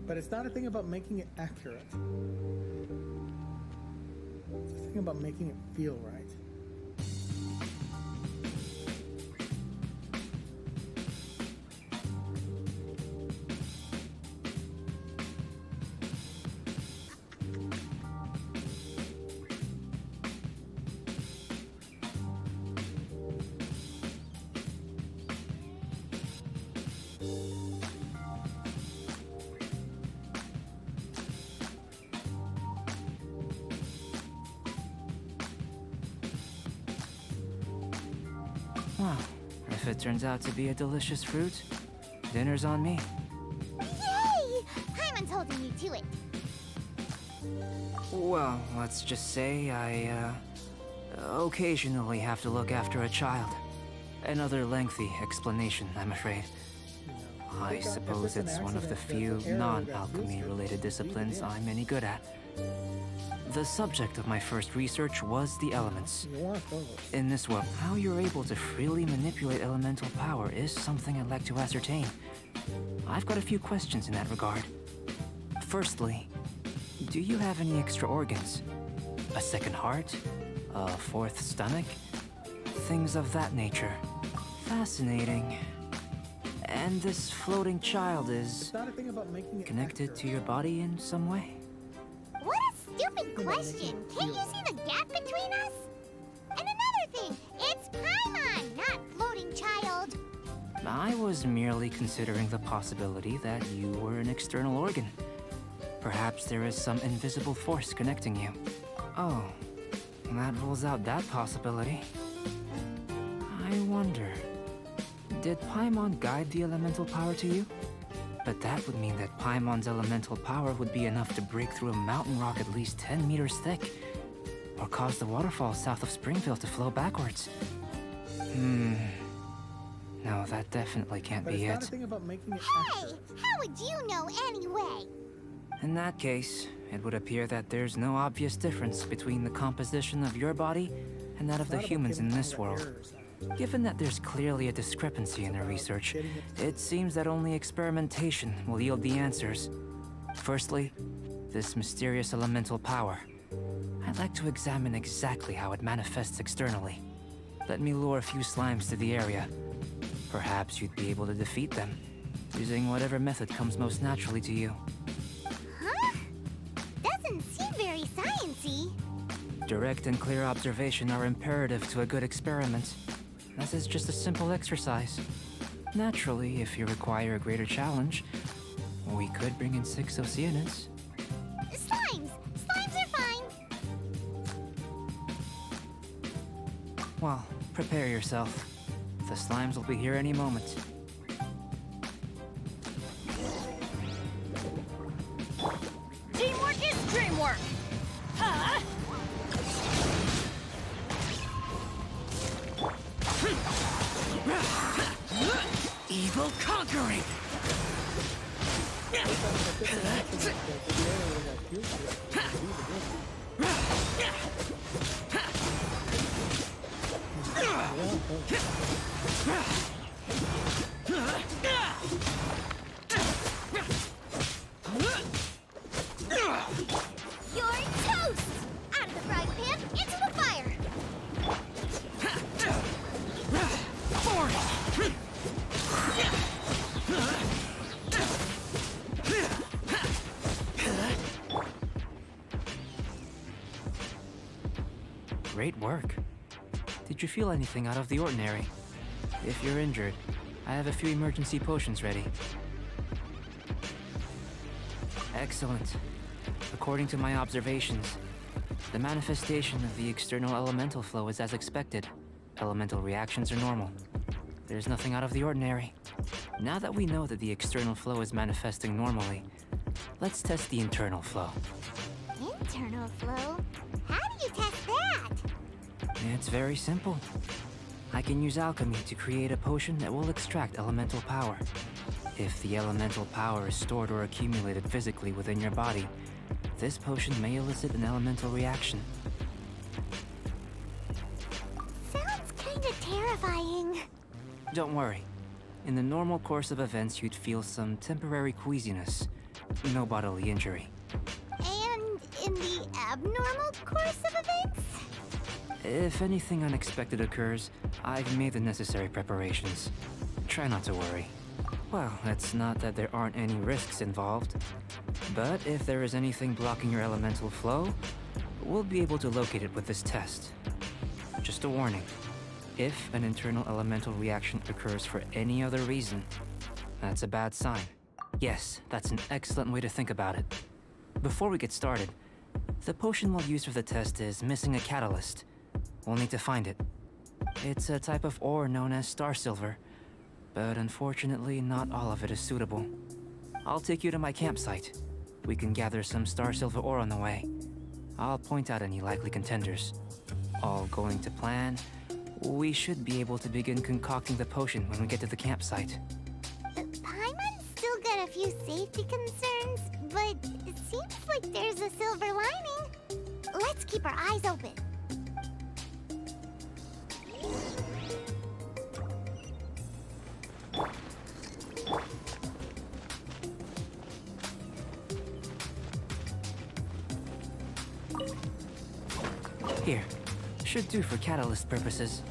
But it's not a thing about making it accurate. It's a thing about making it feel right. Well, if it turns out to be a delicious fruit, dinner's on me. Yay! Paimon's holding you to it. Well, let's just say I, occasionally have to look after a child. Another lengthy explanation, I'm afraid. I suppose it's one of the few non-alchemy related disciplines I'm any good at. The subject of my first research was the elements. In this world, how you're able to freely manipulate elemental power is something I'd like to ascertain. I've got a few questions in that regard. Firstly, do you have any extra organs? A second heart? A fourth stomach? Things of that nature. Fascinating. And this floating child is connected to your body in some way? What a stupid question! Can't you see the gap between us? And another thing, it's Paimon, not floating child. I was merely considering the possibility that you were an external organ. Perhaps there is some invisible force connecting you. Oh, that rules out that possibility. I wonder, did Paimon guide the elemental power to you? But that would mean that Paimon's elemental power would be enough to break through a mountain rock at least 10 meters thick, or cause the waterfall south of Springfield to flow backwards. No, that definitely can't be it. Hey, how would you know anyway? In that case, it would appear that there's no obvious difference between the composition of your body and that of the humans in this world. Given that there's clearly a discrepancy in the research, it seems that only experimentation will yield the answers. Firstly, this mysterious elemental power. I'd like to examine exactly how it manifests externally. Let me lure a few slimes to the area. Perhaps you'd be able to defeat them, using whatever method comes most naturally to you. Huh? Doesn't seem very sciencey. Direct and clear observation are imperative to a good experiment. This is just a simple exercise. Naturally, if you require a greater challenge, we could bring in 6 Oceanids. Slimes! Slimes are fine! Well, prepare yourself. The slimes will be here any moment. Teamwork is dreamwork! Huh? Evil conquering! You're toast! Out of the frying pan, into the fire! Great work. Did you feel anything out of the ordinary? If you're injured, I have a few emergency potions ready. Excellent. According to my observations, the manifestation of the external elemental flow is as expected. Elemental reactions are normal. There's nothing out of the ordinary. Now that we know that the external flow is manifesting normally, let's test the internal flow. Internal flow? How do you test that? It's very simple. I can use alchemy to create a potion that will extract elemental power. If the elemental power is stored or accumulated physically within your body, this potion may elicit an elemental reaction. Sounds kinda terrifying. Don't worry. In the normal course of events, you'd feel some temporary queasiness, no bodily injury. And in the abnormal course of events? If anything unexpected occurs, I've made the necessary preparations. Try not to worry. Well, it's not that there aren't any risks involved, but if there is anything blocking your elemental flow, we'll be able to locate it with this test. Just a warning. If an internal elemental reaction occurs for any other reason, that's a bad sign. Yes, that's an excellent way to think about it. Before we get started, the potion we'll use for the test is missing a catalyst. We'll need to find it. It's a type of ore known as star silver, but unfortunately not all of it is suitable. I'll take you to my campsite. We can gather some star silver ore on the way. I'll point out any likely contenders. All going to plan, we should be able to begin concocting the potion when we get to the campsite. Paimon's still got a few safety concerns, but it seems like there's a silver lining. Let's keep our eyes open. Here, should do for catalyst purposes.